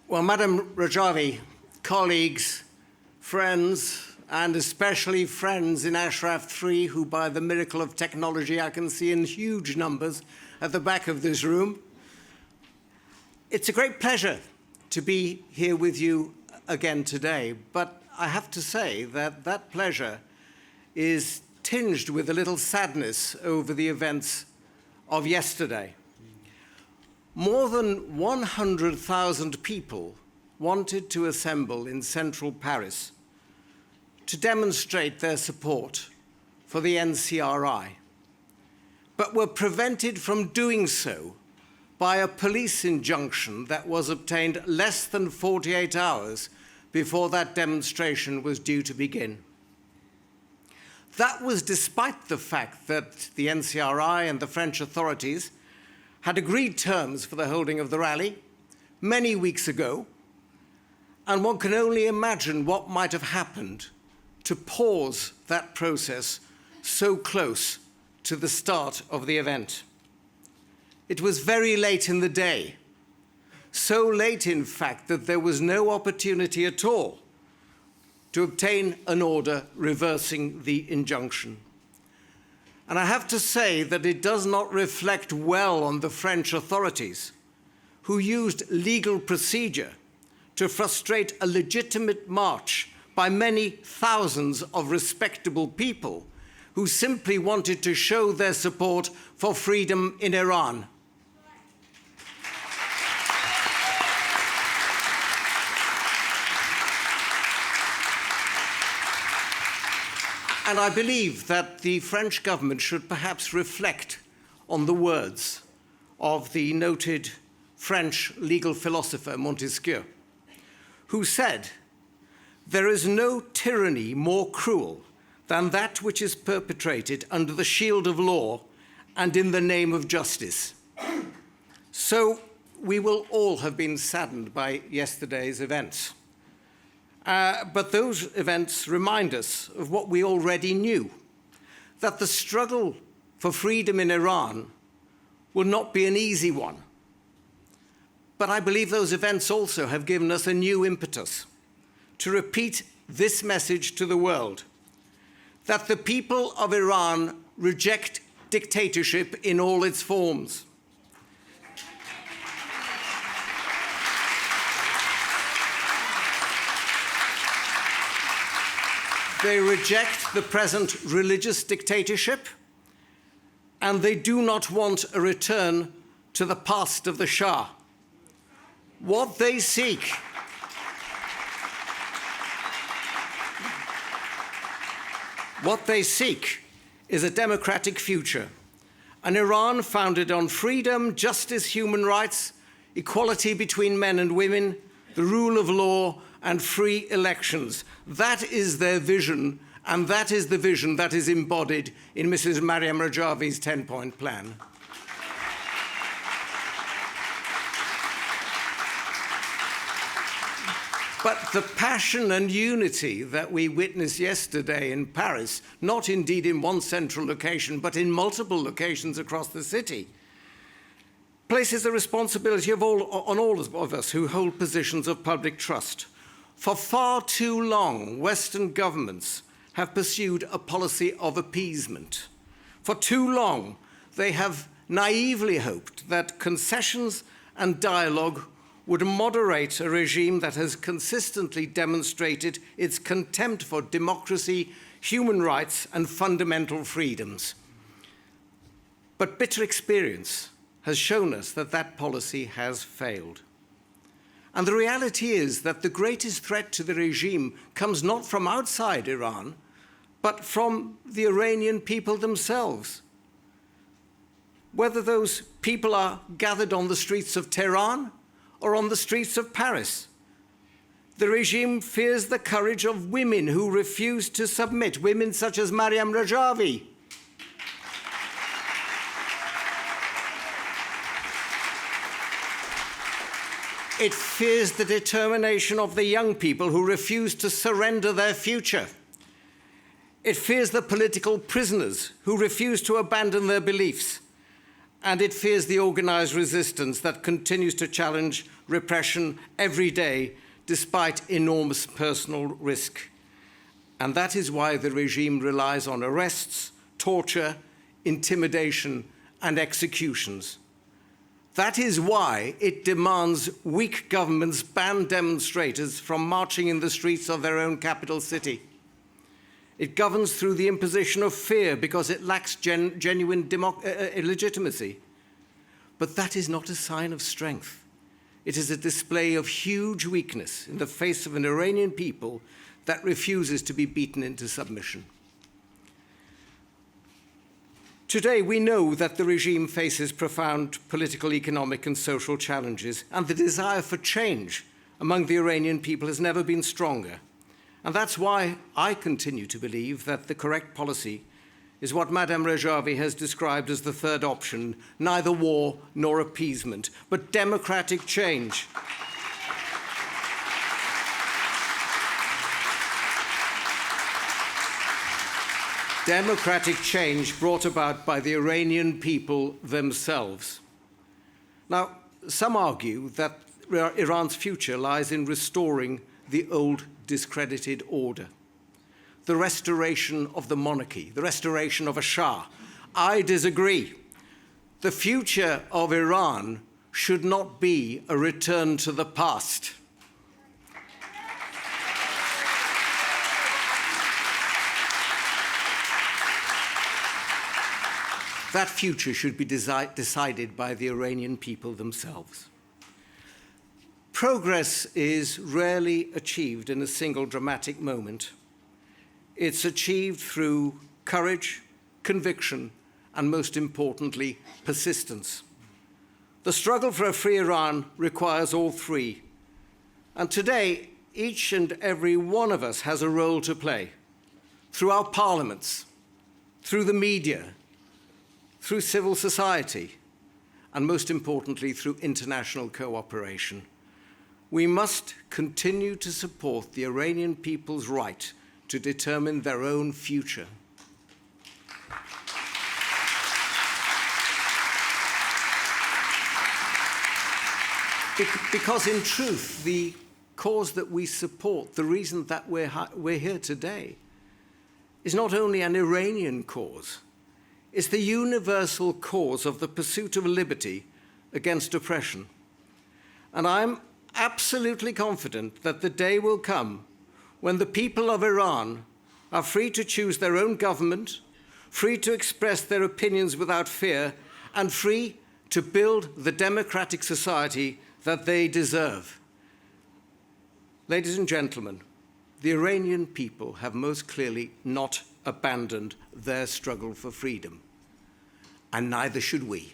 Well, Madam Rajavi, colleagues, friends, and especially friends in Ashraf 3, who by the miracle of technology I can see in huge numbers at the back of this room, it's a great pleasure to be here with you again today, but I have to say that that pleasure is tinged with a little sadness over the events of yesterday. More than 100,000 people wanted to assemble in central Paris to demonstrate their support for the NCRI, but were prevented from doing so by a police injunction that was obtained less than 48 hours before that demonstration was due to begin. That was despite the fact that the NCRI and the French authorities had agreed terms for the holding of the rally many weeks ago, and one can only imagine what might have happened to pause that process so close to the start of the event. It was very late in the day, so late, in fact, that there was no opportunity at all to obtain an order reversing the injunction. And I have to say that it does not reflect well on the French authorities, who used legal procedure to frustrate a legitimate march by many thousands of respectable people who simply wanted to show their support for freedom in Iran. And I believe that the French government should perhaps reflect on the words of the noted French legal philosopher Montesquieu, who said, "There is no tyranny more cruel than that which is perpetrated under the shield of law and in the name of justice." So we will all have been saddened by yesterday's events. But those events remind us of what we already knew, that the struggle for freedom in Iran will not be an easy one. But I believe those events also have given us a new impetus to repeat this message to the world, that the people of Iran reject dictatorship in all its forms. They reject the present religious dictatorship, and they do not want a return to the past of the Shah. What they seek is a democratic future, an Iran founded on freedom, justice, human rights, equality between men and women, the rule of law, and free elections. That is their vision, and that is the vision that is embodied in Mrs. Maryam Rajavi's 10-point plan. But the passion and unity that we witnessed yesterday in Paris, not indeed in one central location, but in multiple locations across the city, places the responsibility on all of us who hold positions of public trust. For far too long, Western governments have pursued a policy of appeasement. For too long, they have naively hoped that concessions and dialogue would moderate a regime that has consistently demonstrated its contempt for democracy, human rights, and fundamental freedoms. But bitter experience has shown us that that policy has failed. And the reality is that the greatest threat to the regime comes not from outside Iran, but from the Iranian people themselves. Whether those people are gathered on the streets of Tehran or on the streets of Paris, the regime fears the courage of women who refuse to submit, women such as Maryam Rajavi. It fears the determination of the young people who refuse to surrender their future. It fears the political prisoners who refuse to abandon their beliefs. and it fears the organized resistance that continues to challenge repression every day despite enormous personal risk. And that is why the regime relies on arrests, torture, intimidation, and executions. That is why it demands weak governments ban demonstrators from marching in the streets of their own capital city. It governs through the imposition of fear because it lacks genuine legitimacy. But that is not a sign of strength. It is a display of huge weakness in the face of an Iranian people that refuses to be beaten into submission. Today, we know that the regime faces profound political, economic, and social challenges, and the desire for change among the Iranian people has never been stronger. And that's why I continue to believe that the correct policy is what Madame Rajavi has described as the third option, neither war nor appeasement, but democratic change. Democratic change brought about by the Iranian people themselves. Now, some argue that Iran's future lies in restoring the old discredited order, the restoration of the monarchy, the restoration of a Shah. I disagree. The future of Iran should not be a return to the past. That future should be decided by the Iranian people themselves. Progress is rarely achieved in a single dramatic moment. It's achieved through courage, conviction, and most importantly, persistence. The struggle for a free Iran requires all three. And today, each and every one of us has a role to play through our parliaments, through the media, through civil society, and most importantly, through international cooperation. We must continue to support the Iranian people's right to determine their own future. Because in truth, the cause that we support, the reason that we're here today, is not only an Iranian cause, it's the universal cause of the pursuit of liberty against oppression. And I'm absolutely confident that the day will come when the people of Iran are free to choose their own government, free to express their opinions without fear, and free to build the democratic society that they deserve. Ladies and gentlemen, the Iranian people have most clearly not abandoned their struggle for freedom, and neither should we.